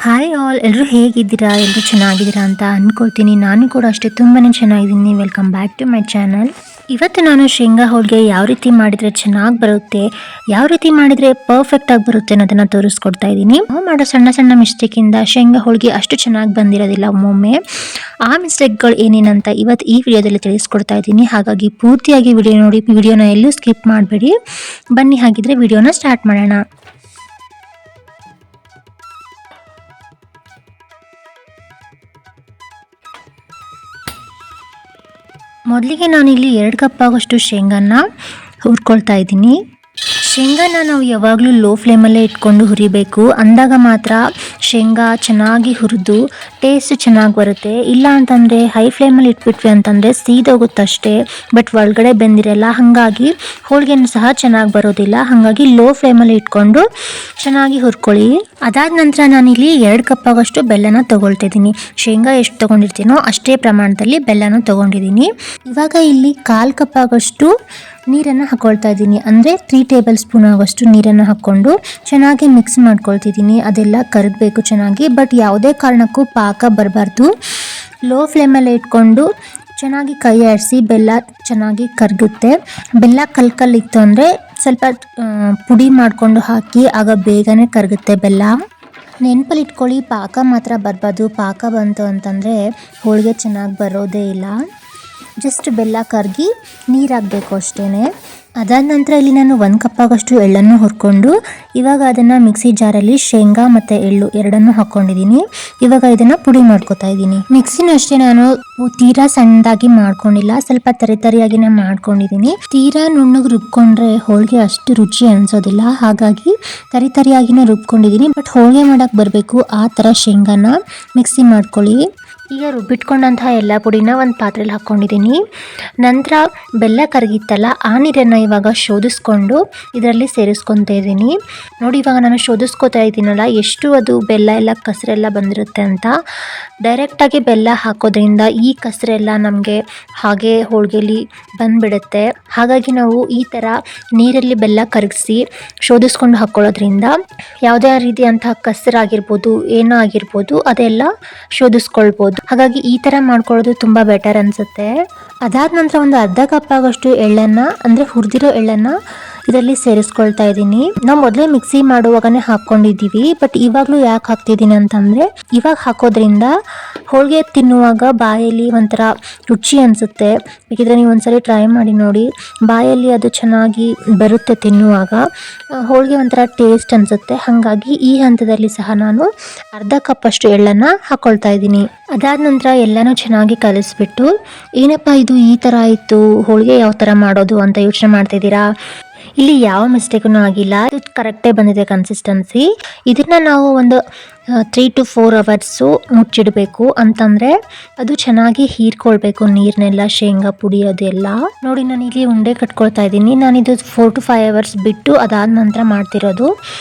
Hi all, ಎಲ್ಲರೂ ಹೇಗಿದ್ದೀರಾ? ಎಲ್ಲರೂ ಚೆನ್ನಾಗಿದ್ದೀರಾ ಅಂತ ಅಂದ್ಕೊಳ್ತೀನಿ. ನಾನು ಕೂಡ ಅಷ್ಟೇ ತುಂಬಾ ಚೆನ್ನಾಗಿದ್ದೀನಿ. Welcome back to my channel. ಇವತ್ತು ನಾನು ಶೇಂಗಾ ಹೋಳಿಗೆ ಯಾವ ರೀತಿ ಮಾಡಿದರೆ ಚೆನ್ನಾಗಿ ಬರುತ್ತೆ, ಯಾವ ರೀತಿ ಮಾಡಿದರೆ ಪರ್ಫೆಕ್ಟಾಗಿ ಬರುತ್ತೆ ಅನ್ನೋದನ್ನು ತೋರಿಸ್ಕೊಡ್ತಾ ಇದ್ದೀನಿ. ನಾವು ಮಾಡೋ ಸಣ್ಣ ಸಣ್ಣ ಮಿಸ್ಟೇಕಿಂದ ಶೇಂಗಾ ಹೋಳಿಗೆ ಅಷ್ಟು ಚೆನ್ನಾಗಿ ಬಂದಿರೋದಿಲ್ಲ ಒಮ್ಮೊಮ್ಮೆ. ಆ ಮಿಸ್ಟೇಕ್ಗಳು ಏನೇನಂತ ಇವತ್ತು ಈ ವಿಡಿಯೋದಲ್ಲಿ ತಿಳಿಸ್ಕೊಡ್ತಾ ಇದ್ದೀನಿ. ಹಾಗಾಗಿ ಪೂರ್ತಿಯಾಗಿ ವಿಡಿಯೋ ನೋಡಿ, ವಿಡಿಯೋನ ಎಲ್ಲೂ ಸ್ಕಿಪ್ ಮಾಡಬೇಡಿ. ಬನ್ನಿ ಹಾಗಿದ್ರೆ ವಿಡಿಯೋನ ಸ್ಟಾರ್ಟ್ ಮಾಡೋಣ. ಮೊದಲಿಗೆ ನಾನಿಲ್ಲಿ 2 ಕಪ್ ಆಗೋಷ್ಟು ಶೇಂಗಾನ ಹುರ್ಕೊಳ್ತಾ ಇದ್ದೀನಿ. ಶೇಂಗಾನ ನಾವು ಯಾವಾಗಲೂ ಲೋ ಫ್ಲೇಮಲ್ಲೇ ಇಟ್ಕೊಂಡು ಹುರಿಬೇಕು. ಅಂದಾಗ ಮಾತ್ರ ಶೇಂಗಾ ಚೆನ್ನಾಗಿ ಹುರಿದು ಟೇಸ್ಟ್ ಚೆನ್ನಾಗಿ ಬರುತ್ತೆ. ಇಲ್ಲ ಅಂತಂದರೆ ಹೈ ಫ್ಲೇಮಲ್ಲಿ ಇಟ್ಬಿಟ್ವಿ ಅಂತಂದರೆ ಸೀದೋಗುತ್ತಷ್ಟೇ, ಬಟ್ ಒಳಗಡೆ ಬೆಂದಿರಲ್ಲ. ಹಾಗಾಗಿ ಹೋಳಿಗೆನೂ ಸಹ ಚೆನ್ನಾಗಿ ಬರೋದಿಲ್ಲ. ಹಾಗಾಗಿ ಲೋ ಫ್ಲೇಮಲ್ಲಿ ಇಟ್ಕೊಂಡು ಚೆನ್ನಾಗಿ ಹುರ್ಕೊಳ್ಳಿ. ಅದಾದ ನಂತರ ನಾನಿಲ್ಲಿ 2 ಕಪ್ ಆಗೋಷ್ಟು ಬೆಲ್ಲನ ತೊಗೊಳ್ತಿದ್ದೀನಿ. ಶೇಂಗಾ ಎಷ್ಟು ತೊಗೊಂಡಿರ್ತೀನೋ ಅಷ್ಟೇ ಪ್ರಮಾಣದಲ್ಲಿ ಬೆಲ್ಲನೂ ತೊಗೊಂಡಿದ್ದೀನಿ. ಇವಾಗ ಇಲ್ಲಿ 1/4 ಕಪ್ ಆಗೋಷ್ಟು ನೀರನ್ನು ಹಾಕ್ಕೊಳ್ತಾ ಇದ್ದೀನಿ. ಅಂದರೆ 3 ಟೇಬಲ್ ಸ್ಪೂನ್ ಆಗೋಷ್ಟು ನೀರನ್ನು ಹಾಕ್ಕೊಂಡು ಚೆನ್ನಾಗಿ ಮಿಕ್ಸ್ ಮಾಡ್ಕೊಳ್ತಿದ್ದೀನಿ. ಅದೆಲ್ಲ ಕರಗಬೇಕು ಚೆನ್ನಾಗಿ, ಬಟ್ ಯಾವುದೇ ಕಾರಣಕ್ಕೂ ಪಾಕ ಬರಬಾರ್ದು. ಲೋ ಫ್ಲೇಮಲ್ಲೇ ಇಟ್ಕೊಂಡು ಚೆನ್ನಾಗಿ ಕೈ ಆಡಿಸಿ ಬೆಲ್ಲ ಚೆನ್ನಾಗಿ ಕರಗುತ್ತೆ. ಬೆಲ್ಲ ಕಲ್ಕಲ್ಲಿತ್ತು ಅಂದರೆ ಸ್ವಲ್ಪ ಪುಡಿ ಮಾಡಿಕೊಂಡು ಹಾಕಿ, ಆಗ ಬೇಗನೆ ಕರಗುತ್ತೆ ಬೆಲ್ಲ. ನೆನಪಲ್ಲಿ ಇಟ್ಕೊಳ್ಳಿ, ಪಾಕ ಮಾತ್ರ ಬರಬಾರ್ದು. ಪಾಕ ಬಂತು ಅಂತಂದರೆ ಹೋಳಿಗೆ ಚೆನ್ನಾಗಿ ಬರೋದೇ ಇಲ್ಲ. ಜಸ್ಟ್ ಬೆಲ್ಲ ಕರಗಿ ನೀರಾಗಬೇಕು ಅಷ್ಟೇ. ಅದಾದ ನಂತರ ಇಲ್ಲಿ ನಾನು 1 ಕಪ್ ಆಗೋಷ್ಟು ಎಳ್ಳನ್ನು ಹುರ್ಕೊಂಡು ಇವಾಗ ಅದನ್ನು ಮಿಕ್ಸಿ ಜಾರಲ್ಲಿ ಶೇಂಗಾ ಮತ್ತು ಎಳ್ಳು ಎರಡನ್ನೂ ಹಾಕ್ಕೊಂಡಿದ್ದೀನಿ. ಇವಾಗ ಇದನ್ನು ಪುಡಿ ಮಾಡ್ಕೊತಾ ಇದ್ದೀನಿ. ಮಿಕ್ಸಿನೂ ಅಷ್ಟೇ ನಾನು ತೀರಾ ಸಣ್ಣದಾಗಿ ಮಾಡ್ಕೊಂಡಿಲ್ಲ, ಸ್ವಲ್ಪ ತರಿಯಾಗಿನೇ ಮಾಡ್ಕೊಂಡಿದ್ದೀನಿ. ತೀರಾ ನುಣ್ಣಗೆ ರುಬ್ಕೊಂಡ್ರೆ ಹೋಳಿಗೆ ಅಷ್ಟು ರುಚಿ ಅನಿಸೋದಿಲ್ಲ. ಹಾಗಾಗಿ ತರಿಯಾಗಿನೇ ರುಬ್ಕೊಂಡಿದ್ದೀನಿ. ಬಟ್ ಹೋಳಿಗೆ ಮಾಡೋಕ್ಕೆ ಬರಬೇಕು ಆ ಥರ ಶೇಂಗಾನ ಮಿಕ್ಸಿ ಮಾಡ್ಕೊಳ್ಳಿ. ಈಗ ರುಬ್ಬಿಟ್ಕೊಂಡಂತಹ ಎಲ್ಲ ಪುಡಿನ ಒಂದು ಪಾತ್ರೆಯಲ್ಲಿ ಹಾಕ್ಕೊಂಡಿದ್ದೀನಿ. ನಂತರ ಬೆಲ್ಲ ಕರಗಿತ್ತಲ್ಲ, ಆ ನೀರನ್ನು ಇವಾಗ ಶೋಧಿಸ್ಕೊಂಡು ಇದರಲ್ಲಿ ಸೇರಿಸ್ಕೊತಾ ಇದ್ದೀನಿ. ನೋಡಿ, ಇವಾಗ ನಾನು ಶೋಧಿಸ್ಕೊತಾ ಇದ್ದೀನಲ್ಲ, ಎಷ್ಟು ಅದು ಬೆಲ್ಲ ಎಲ್ಲ ಕಸರೆಲ್ಲ ಬಂದಿರುತ್ತೆ ಅಂತ. ಡೈರೆಕ್ಟಾಗಿ ಬೆಲ್ಲ ಹಾಕೋದ್ರಿಂದ ಈ ಕಸರೆಲ್ಲ ನಮಗೆ ಹಾಗೆ ಹೋಳಿಗೆಲಿ ಬಂದುಬಿಡುತ್ತೆ. ಹಾಗಾಗಿ ನಾವು ಈ ಥರ ನೀರಲ್ಲಿ ಬೆಲ್ಲ ಕರಗಿಸಿ ಶೋಧಿಸ್ಕೊಂಡು ಹಾಕ್ಕೊಳ್ಳೋದ್ರಿಂದ ಯಾವುದೇ ರೀತಿಯಂತಹ ಕಸರಾಗಿರ್ಬೋದು, ಏನೋ ಆಗಿರ್ಬೋದು, ಅದೆಲ್ಲ ಶೋಧಿಸ್ಕೊಳ್ಬೋದು. ಹಾಗಾಗಿ ಈ ಥರ ಮಾಡ್ಕೊಳ್ಳೋದು ತುಂಬ ಬೆಟರ್ ಅನಿಸುತ್ತೆ. ಅದಾದ ನಂತರ ಒಂದು ಅರ್ಧ ಕಪ್ ಆಗೋಷ್ಟು ಎಳ್ಳನ್ನು, ಅಂದರೆ ಹುರಿದಿರೋ ಎಳ್ಳನ್ನು ಇದರಲ್ಲಿ ಸೇರಿಸ್ಕೊಳ್ತಾ ಇದ್ದೀನಿ. ನಾವು ಮೊದಲೇ ಮಿಕ್ಸಿ ಮಾಡುವಾಗನೇ ಹಾಕ್ಕೊಂಡಿದ್ದೀವಿ, ಬಟ್ ಇವಾಗಲೂ ಯಾಕೆ ಹಾಕ್ತಿದ್ದೀನಿ ಅಂತಂದರೆ ಇವಾಗ ಹಾಕೋದ್ರಿಂದ ಹೋಳಿಗೆ ತಿನ್ನುವಾಗ ಬಾಯಲ್ಲಿ ಒಂಥರ ರುಚಿ ಅನಿಸುತ್ತೆ. ಬೇಕಿದ್ರೆ ನೀವು ಒಂದ್ಸರಿ ಟ್ರೈ ಮಾಡಿ ನೋಡಿ, ಬಾಯಲ್ಲಿ ಅದು ಚೆನ್ನಾಗಿ ಬರುತ್ತೆ ತಿನ್ನುವಾಗ. ಹೋಳಿಗೆ ಒಂಥರ ಟೇಸ್ಟ್ ಅನಿಸುತ್ತೆ. ಹಾಗಾಗಿ ಈ ಹಂತದಲ್ಲಿ ಸಹ ನಾನು ಅರ್ಧ ಕಪ್ ಅಷ್ಟು ಎಳ್ಳನ್ನು ಹಾಕ್ಕೊಳ್ತಾ ಇದ್ದೀನಿ. ಅದಾದ ನಂತರ ಎಲ್ಲನೂ ಚೆನ್ನಾಗಿ ಕಲಿಸ್ಬಿಟ್ಟು, ಏನಪ್ಪ ಇದು ಈ ಥರ ಆಯಿತು, ಹೋಳಿಗೆ ಯಾವ ಥರ ಮಾಡೋದು ಅಂತ ಯೋಚನೆ ಮಾಡ್ತಿದ್ದೀರಾ? ಇಲ್ಲಿ ಯಾವ ಮಿಸ್ಟೇಕೂ ಆಗಿಲ್ಲ, ಇದು ಕರೆಕ್ಟೇ ಬಂದಿದೆ ಕನ್ಸಿಸ್ಟೆನ್ಸಿ. ಇದನ್ನು ನಾವು ಒಂದು 3 to 4 ಅವರ್ಸು ಮುಚ್ಚಿಡಬೇಕು. ಅಂತಂದರೆ ಅದು ಚೆನ್ನಾಗಿ ಹೀರ್ಕೊಳ್ಬೇಕು ನೀರನ್ನೆಲ್ಲ, ಶೇಂಗಾ ಪುಡಿ ಅದೆಲ್ಲ. ನೋಡಿ, ನಾನು ಇಲ್ಲಿ ಉಂಡೆ ಕಟ್ಕೊಳ್ತಾ ಇದ್ದೀನಿ. ನಾನಿದು 4 to 5 ಅವರ್ಸ್ ಬಿಟ್ಟು ಅದಾದ ನಂತರ ಮಾಡ್ತಿರೋದು.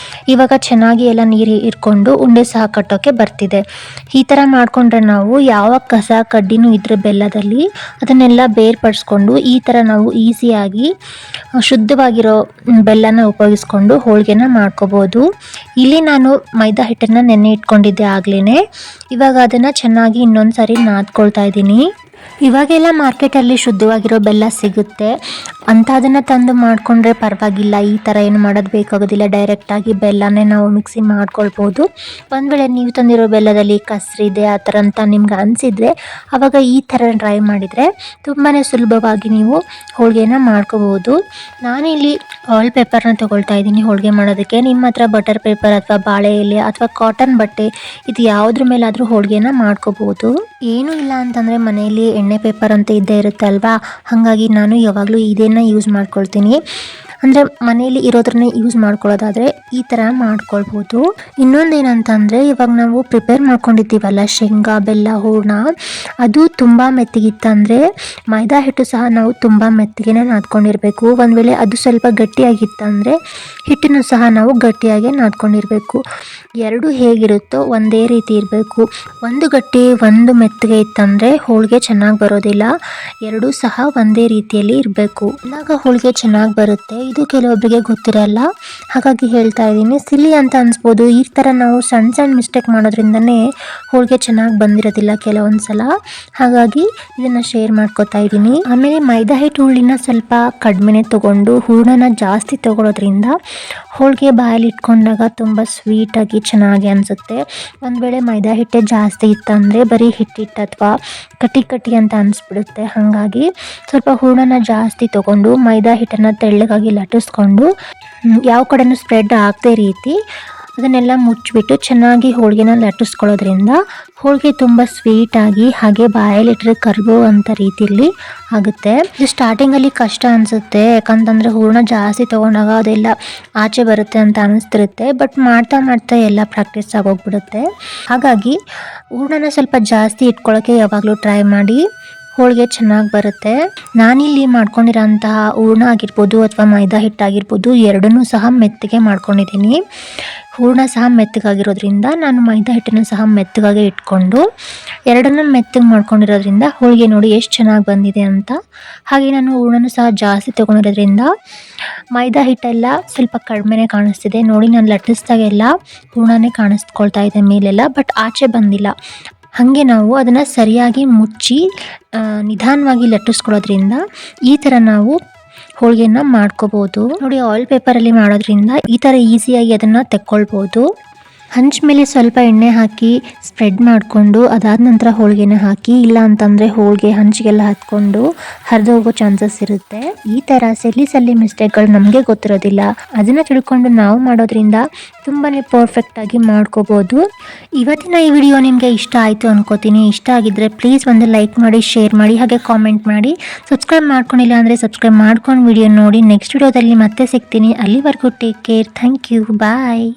ಇವಾಗ ಚೆನ್ನಾಗಿ ಎಲ್ಲ ನೀರು ಇರ್ಕೊಂಡು ಉಂಡೆ ಸಹ ಕಟ್ಟೋಕ್ಕೆ ಬರ್ತಿದೆ. ಈ ಥರ ಮಾಡಿಕೊಂಡ್ರೆ ನಾವು ಯಾವ ಕಸ ಕಡ್ಡಿನೂ ಇದ್ರೆ ಬೆಲ್ಲದಲ್ಲಿ ಅದನ್ನೆಲ್ಲ ಬೇರ್ಪಡಿಸ್ಕೊಂಡು ಈ ಥರ ನಾವು ಈಸಿಯಾಗಿ ಶುದ್ಧವಾಗಿರೋ ಬೆಲ್ಲನ ಉಪಯೋಗಿಸ್ಕೊಂಡು ಹೋಳಿಗೆನ ಮಾಡ್ಕೋಬೋದು. ಇಲ್ಲಿ ನಾನು ಮೈದಾ ಹಿಟ್ಟನ್ನು ನೆನೆ ಇಟ್ಕೊಂಡಿದ್ದೆ ಆಗ್ಲೇ. ಇವಾಗ ಅದನ್ನು ಚೆನ್ನಾಗಿ ಇನ್ನೊಂದು ಸಾರಿ ನಾದ್ಕೊಳ್ತಾ ಇದ್ದೀನಿ. ಇವಾಗೆಲ್ಲ ಮಾರ್ಕೆಟಲ್ಲಿ ಶುದ್ಧವಾಗಿರೋ ಬೆಲ್ಲ ಸಿಗುತ್ತೆ, ಅಂಥದನ್ನು ತಂದು ಮಾಡಿಕೊಂಡ್ರೆ ಪರವಾಗಿಲ್ಲ. ಈ ಥರ ಏನು ಮಾಡೋದು ಬೇಕಾಗೋದಿಲ್ಲ. ಡೈರೆಕ್ಟಾಗಿ ಬೆಲ್ಲನೇ ನಾವು ಮಿಕ್ಸಿ ಮಾಡ್ಕೊಳ್ಬೋದು. ಒಂದು ವೇಳೆ ನೀವು ತಂದಿರೋ ಬೆಲ್ಲದಲ್ಲಿ ಕಸರಿದೆ ಆ ಥರ ಅಂತ ನಿಮ್ಗೆ ಅನಿಸಿದರೆ ಆವಾಗ ಈ ಥರ ಟ್ರೈ ಮಾಡಿದರೆ ತುಂಬಾ ಸುಲಭವಾಗಿ ನೀವು ಹೋಳಿಗೆನ ಮಾಡ್ಕೋಬೋದು. ನಾನಿಲ್ಲಿ ಆಯಿಲ್ ಪೇಪರ್ನ ತೊಗೊಳ್ತಾ ಇದ್ದೀನಿ ಹೋಳಿಗೆ ಮಾಡೋದಕ್ಕೆ. ನಿಮ್ಮ ಹತ್ರ ಬಟರ್ ಪೇಪರ್ ಅಥವಾ ಬಾಳೆ ಎಲೆ ಅಥವಾ ಕಾಟನ್ ಬಟ್ಟೆ ಇದು ಯಾವುದ್ರ ಮೇಲಾದರೂ ಹೋಳಿಗೆನ ಮಾಡ್ಕೋಬೋದು. ಏನೂ ಇಲ್ಲ ಅಂತಂದರೆ ಮನೆಯಲ್ಲಿ ಎಣ್ಣೆ ಪೇಪರ್ ಅಂತ ಇದ್ದೇ ಇರುತ್ತೆ ಅಲ್ವಾ. ಹಾಗಾಗಿ ನಾನು ಯಾವಾಗಲೂ ಇದನ್ನು ಯೂಸ್ ಮಾಡ್ಕೊಳ್ತೀನಿ. ಅಂದರೆ ಮನೇಲಿ ಇರೋದ್ರನ್ನೇ ಯೂಸ್ ಮಾಡ್ಕೊಳ್ಳೋದಾದರೆ ಈ ಥರ ಮಾಡ್ಕೊಳ್ಬೋದು. ಇನ್ನೊಂದೇನಂತಂದರೆ, ಇವಾಗ ನಾವು ಪ್ರಿಪೇರ್ ಮಾಡ್ಕೊಂಡಿದ್ದೀವಲ್ಲ ಶೇಂಗಾ ಬೆಲ್ಲ ಹೂರಣ, ಅದು ತುಂಬ ಮೆತ್ತಗಿತ್ತಂದರೆ ಮೈದಾ ಹಿಟ್ಟು ಸಹ ನಾವು ತುಂಬ ಮೆತ್ತಗೆ ನಾದ್ಕೊಂಡಿರಬೇಕು. ಒಂದು ವೇಳೆ ಅದು ಸ್ವಲ್ಪ ಗಟ್ಟಿಯಾಗಿತ್ತಂದರೆ ಹಿಟ್ಟನ್ನು ಸಹ ನಾವು ಗಟ್ಟಿಯಾಗಿ ನಾದ್ಕೊಂಡಿರಬೇಕು. ಎರಡು ಹೇಗಿರುತ್ತೋ ಒಂದೇ ರೀತಿ ಇರಬೇಕು. ಒಂದು ಗಟ್ಟಿ ಒಂದು ಮೆತ್ತಗೆ ಇತ್ತಂದರೆ ಹೋಳಿಗೆ ಚೆನ್ನಾಗಿ ಬರೋದಿಲ್ಲ. ಎರಡೂ ಸಹ ಒಂದೇ ರೀತಿಯಲ್ಲಿ ಇರಬೇಕು. ಆಗ ಹೋಳಿಗೆ ಚೆನ್ನಾಗಿ ಬರುತ್ತೆ. ಇದು ಕೆಲವೊಬ್ಬರಿಗೆ ಗೊತ್ತಿರಲ್ಲ, ಹಾಗಾಗಿ ಹೇಳ್ತಾ ಇದ್ದೀನಿ. ಸಿಲಿ ಅಂತ ಅನಿಸ್ಬೋದು. ಈ ಥರ ನಾವು ಸಣ್ಣ ಸಣ್ಣ ಮಿಸ್ಟೇಕ್ ಮಾಡೋದ್ರಿಂದನೇ ಹೋಳಿಗೆ ಚೆನ್ನಾಗಿ ಬಂದಿರೋದಿಲ್ಲ ಕೆಲವೊಂದು ಸಲ. ಹಾಗಾಗಿ ಇದನ್ನು ಶೇರ್ ಮಾಡ್ಕೋತಾ ಇದ್ದೀನಿ. ಆಮೇಲೆ ಮೈದಾ ಹಿಟ್ಟು ಹುಳಿನ ಸ್ವಲ್ಪ ಕಡಿಮೆನೇ ತೊಗೊಂಡು ಹೂರಣನ ಜಾಸ್ತಿ ತೊಗೊಳೋದ್ರಿಂದ ಹೋಳಿಗೆ ಬಾಯಲ್ಲಿ ಇಟ್ಕೊಂಡಾಗ ತುಂಬ ಸ್ವೀಟಾಗಿ ಚೆನ್ನಾಗಿ ಅನಿಸುತ್ತೆ. ಒಂದು ವೇಳೆ ಮೈದಾ ಹಿಟ್ಟೆ ಜಾಸ್ತಿ ಇತ್ತಂದರೆ ಬರೀ ಹಿಟ್ಟಿಟ್ಟು ಅಥವಾ ಕಟಿ ಅಂತ ಅನಿಸ್ಬಿಡುತ್ತೆ. ಹಾಗಾಗಿ ಸ್ವಲ್ಪ ಹೂರಣನ ಜಾಸ್ತಿ ತೊಗೊಂಡು ಮೈದಾ ಹಿಟ್ಟನ್ನು ತೆಳ್ಳಗಾಗಿ ಲಟ್ಟಿಸ್ಕೊಂಡು ಯಾವ ಕಡೆನೂ ಸ್ಪ್ರೆಡ್ ಆಗದೆ ರೀತಿ ಅದನ್ನೆಲ್ಲ ಮುಚ್ಚಿಬಿಟ್ಟು ಚೆನ್ನಾಗಿ ಹೋಳಿಗೆನ ಲಟ್ಟಿಸ್ಕೊಳ್ಳೋದ್ರಿಂದ ಹೋಳಿಗೆ ತುಂಬ ಸ್ವೀಟಾಗಿ ಹಾಗೆ ಬಾಯಲ್ಲಿಟ್ಟರೆ ಕರಗೋ ಅಂಥ ರೀತಿಯಲ್ಲಿ ಆಗುತ್ತೆ. ಇದು ಸ್ಟಾರ್ಟಿಂಗಲ್ಲಿ ಕಷ್ಟ ಅನಿಸುತ್ತೆ, ಯಾಕಂತಂದರೆ ಹೂರಣ ಜಾಸ್ತಿ ತೊಗೊಂಡಾಗ ಅದೆಲ್ಲ ಆಚೆ ಬರುತ್ತೆ ಅಂತ ಅನಿಸ್ತಿರುತ್ತೆ. ಬಟ್ ಮಾಡ್ತಾ ಮಾಡ್ತಾ ಎಲ್ಲ ಪ್ರಾಕ್ಟೀಸ್ ಆಗೋಗ್ಬಿಡುತ್ತೆ. ಹಾಗಾಗಿ ಹೂರಣನ ಸ್ವಲ್ಪ ಜಾಸ್ತಿ ಇಟ್ಕೊಳ್ಳೋಕ್ಕೆ ಯಾವಾಗಲೂ ಟ್ರೈ ಮಾಡಿ, ಹೋಳಿಗೆ ಚೆನ್ನಾಗಿ ಬರುತ್ತೆ. ನಾನಿಲ್ಲಿ ಮಾಡ್ಕೊಂಡಿರೋಂತಹ ಹೂರಣ ಆಗಿರ್ಬೋದು ಅಥವಾ ಮೈದಾ ಹಿಟ್ಟಾಗಿರ್ಬೋದು ಎರಡನ್ನೂ ಸಹ ಮೆತ್ತಗೆ ಮಾಡ್ಕೊಂಡಿದ್ದೀನಿ. ಹೂರಣ ಸಹ ಮೆತ್ತಗಾಗಿರೋದ್ರಿಂದ ನಾನು ಮೈದಾ ಹಿಟ್ಟನ್ನು ಸಹ ಮೆತ್ತಗಾಗಿ ಇಟ್ಕೊಂಡು ಎರಡನ್ನೂ ಮೆತ್ತಗೆ ಮಾಡ್ಕೊಂಡಿರೋದ್ರಿಂದ ಹೋಳಿಗೆ ನೋಡಿ ಎಷ್ಟು ಚೆನ್ನಾಗಿ ಬಂದಿದೆ ಅಂತ. ಹಾಗೆ ನಾನು ಹೂರಣನೂ ಸಹ ಜಾಸ್ತಿ ತೊಗೊಂಡಿರೋದ್ರಿಂದ ಮೈದಾ ಹಿಟ್ಟೆಲ್ಲ ಸ್ವಲ್ಪ ಕಡಿಮೆನೇ ಕಾಣಿಸ್ತಿದೆ ನೋಡಿ. ನಾನು ಲಟ್ಟಿಸಿದಾಗೆಲ್ಲ ಹೂರಣನೇ ಕಾಣಿಸ್ಕೊಳ್ತಾ ಇದೆ ಮೇಲೆಲ್ಲ, ಬಟ್ ಆಚೆ ಬಂದಿಲ್ಲ. ಹಾಗೆ ನಾವು ಅದನ್ನು ಸರಿಯಾಗಿ ಮುಚ್ಚಿ ನಿಧಾನವಾಗಿ ಲಟ್ಟಿಸ್ಕೊಳ್ಳೋದ್ರಿಂದ ಈ ಥರ ನಾವು ಹೋಳಿಗೆನ ಮಾಡ್ಕೋಬೋದು ನೋಡಿ. ಆಯಿಲ್ ಪೇಪರಲ್ಲಿ ಮಾಡೋದ್ರಿಂದ ಈ ಥರ ಈಸಿಯಾಗಿ ಅದನ್ನು ತೆಕ್ಕೊಳ್ಬೋದು. ಹಂಚ ಮೇಲೆ ಸ್ವಲ್ಪ ಎಣ್ಣೆ ಹಾಕಿ ಸ್ಪ್ರೆಡ್ ಮಾಡಿಕೊಂಡು ಅದಾದ ನಂತರ ಹೋಳಿಗೆನ ಹಾಕಿ, ಇಲ್ಲ ಅಂತಂದರೆ ಹೋಳಿಗೆ ಹಂಚಿಗೆಲ್ಲ ಹತ್ಕೊಂಡು ಹರಿದೋಗೋ ಚಾನ್ಸಸ್ ಇರುತ್ತೆ. ಈ ಥರ ಸಲ್ಲಿ ಮಿಸ್ಟೇಕ್ಗಳು ನಮಗೆ ಗೊತ್ತಿರೋದಿಲ್ಲ. ಅದನ್ನು ತಿಳ್ಕೊಂಡು ನಾವು ಮಾಡೋದ್ರಿಂದ ತುಂಬಾ ಪರ್ಫೆಕ್ಟಾಗಿ ಮಾಡ್ಕೋಬೋದು. ಇವತ್ತಿನ ಈ ವಿಡಿಯೋ ನಿಮಗೆ ಇಷ್ಟ ಆಯಿತು ಅನ್ಕೋತೀನಿ. ಇಷ್ಟ ಆಗಿದ್ದರೆ ಪ್ಲೀಸ್ ಒಂದು ಲೈಕ್ ಮಾಡಿ, ಶೇರ್ ಮಾಡಿ, ಹಾಗೆ ಕಾಮೆಂಟ್ ಮಾಡಿ. ಸಬ್ಸ್ಕ್ರೈಬ್ ಮಾಡ್ಕೊಂಡಿಲ್ಲ ಅಂದರೆ ಸಬ್ಸ್ಕ್ರೈಬ್ ಮಾಡ್ಕೊಂಡು ವಿಡಿಯೋ ನೋಡಿ. ನೆಕ್ಸ್ಟ್ ವಿಡಿಯೋದಲ್ಲಿ ಮತ್ತೆ ಸಿಗ್ತೀನಿ. ಅಲ್ಲಿವರೆಗೂ take care. Thank you. Bye.